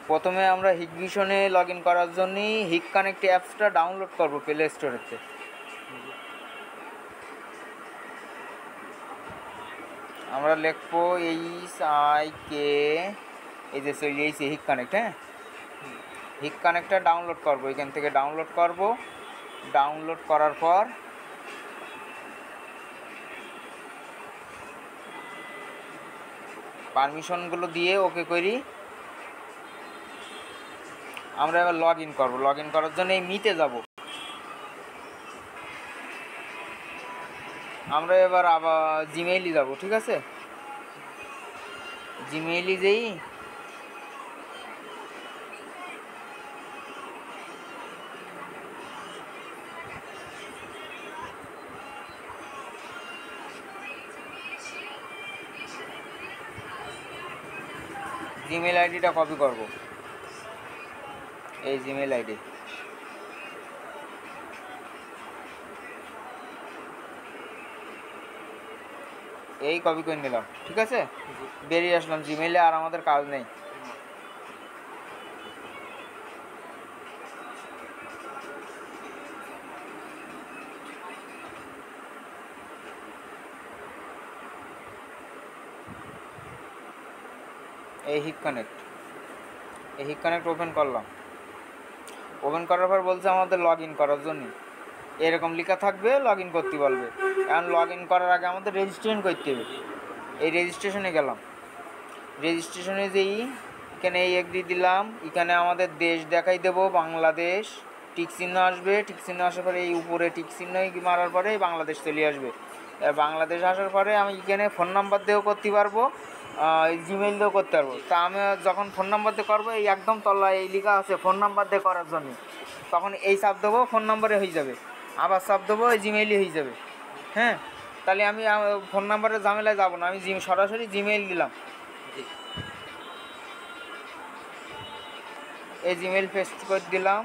প্রথমে আমরা হিকভিশনে log in করার জন্য হিক কানেক্ট অ্যাপসটা ডাউনলোড করব প্লে স্টোরেতে। আমরা লিখবো HIK, এই যে চলে এসেছে হিক কানেক্ট। হ্যাঁ, হিক কানেক্টটা ডাউনলোড করব, এখান থেকে ডাউনলোড করব। ডাউনলোড করার পর পারমিশনগুলো দিয়ে ওকে করি। আমরা এবার লগ ইন করবো। লগ ইন করার জন্য এই মিটে যাব। আমরা এবার আবার জিমেইলই যাব, ঠিক আছে? জিমেইলই যেই জিমেইল আইডিটা কপি করব, এই জিমেইল আইডি। এই কপি করে নিলাম, ঠিক আছে? বেরিয়ে আসলাম জিমেইলে, আর আমাদের কাজ নেই। এই হিক কানেক্ট ওপেন করলাম। ওপেন করার পর বলছে আমাদের লগ ইন করার জন্য এরকম লেখা থাকবে, লগ ইন করতে বলবে। কারণ লগ ইন করার আগে আমাদের রেজিস্ট্রেশন করতে হবে। এই রেজিস্ট্রেশনে গেলাম। রেজিস্ট্রেশনে যেই এখানে এই এগ্রি দিলাম। এখানে আমাদের দেশ দেখাই দেবো, বাংলাদেশ। টিক চিহ্ন আসবে, টিক চিহ্ন আসার পরে এই উপরে টিক চিহ্ন মারার পরে বাংলাদেশ চলে আসবে। বাংলাদেশ আসার পরে আমি এখানে ফোন নাম্বার দিয়েও করতে পারবো, জিমেইল দিয়েও করতে পারবো। তা আমি যখন ফোন নাম্বার দিয়ে করবো, এই একদম তলায় এই লেখা আছে ফোন নাম্বার দিয়ে করার জন্য, তখন এই চাপ দেবো, ফোন নাম্বারে হয়ে যাবে। আবার চাপ দেবো, এই জিমেইলই হয়ে যাবে। হ্যাঁ, তাহলে আমি ফোন নাম্বারের ঝামেলায় যাবো না, আমি সরাসরি জিমেইল দিলাম। এই জিমেইল পেস্ট করে দিলাম।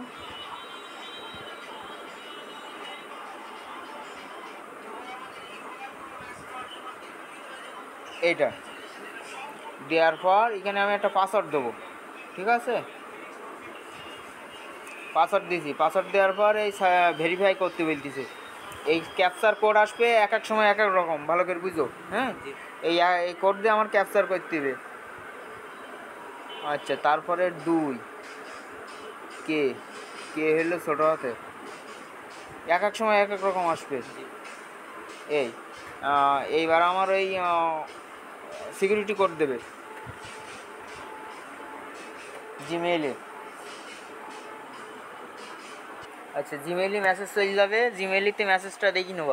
এইটা দেওয়ার পর এখানে আমি একটা পাসওয়ার্ড দেবো, ঠিক আছে? পাসওয়ার্ড দিয়েছি। পাসওয়ার্ড দেওয়ার পর এই ভেরিফাই করতে বলতেছে। এই ক্যাপচার কোড আসবে এক এক সময় এক এক রকম, ভালো করে বুঝো। হ্যাঁ, এই কোড দিয়ে আমার ক্যাপচার করতে হবে। আচ্ছা, তারপরে 2 কে হলো ছোটো হাতে, এক এক সময় এক এক রকম আসবে। এইবার আমার ওই সিকিউরিটি কোড দেবে জিমেইলে। আচ্ছা, জিমেইলে মেসেজ চলে যাবে। জিমেইলিতে মেসেজটা দেখি নেব।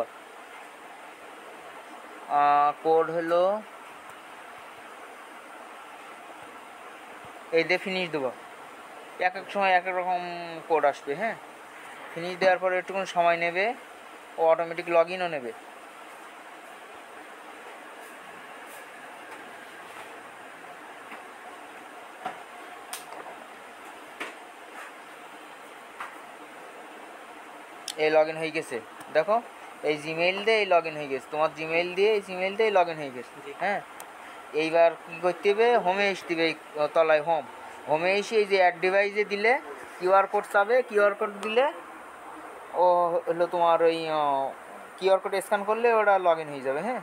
কোড হলো এই দিয়ে ফিনিশ দেবো। এক এক সময় এক এক রকম কোড আসবে। হ্যাঁ, ফিনিশ দেওয়ার পরে একটুখানি সময় নেবে, ও অটোমেটিক লগ ইনও নেবে। এই লগ ইন হয়ে গেছে, দেখো এই জিমেইল দিয়ে এই লগ ইন হয়ে গেছে। তোমার জিমেইল দিয়ে এই জিমেইল দিয়ে লগ ইন হয়ে গেছে। হ্যাঁ, এইবার কী করতে হবে, হোমে আসতে হবে। এই তলায় হোমে এসে এই যে অ্যাড ডিভাইসে দিলে কিউআর কোড চাবে। কিউআর কোড দিলে ও হলো তোমার ওই কিউআর কোড স্ক্যান করলে ওটা লগ ইন হয়ে যাবে। হ্যাঁ।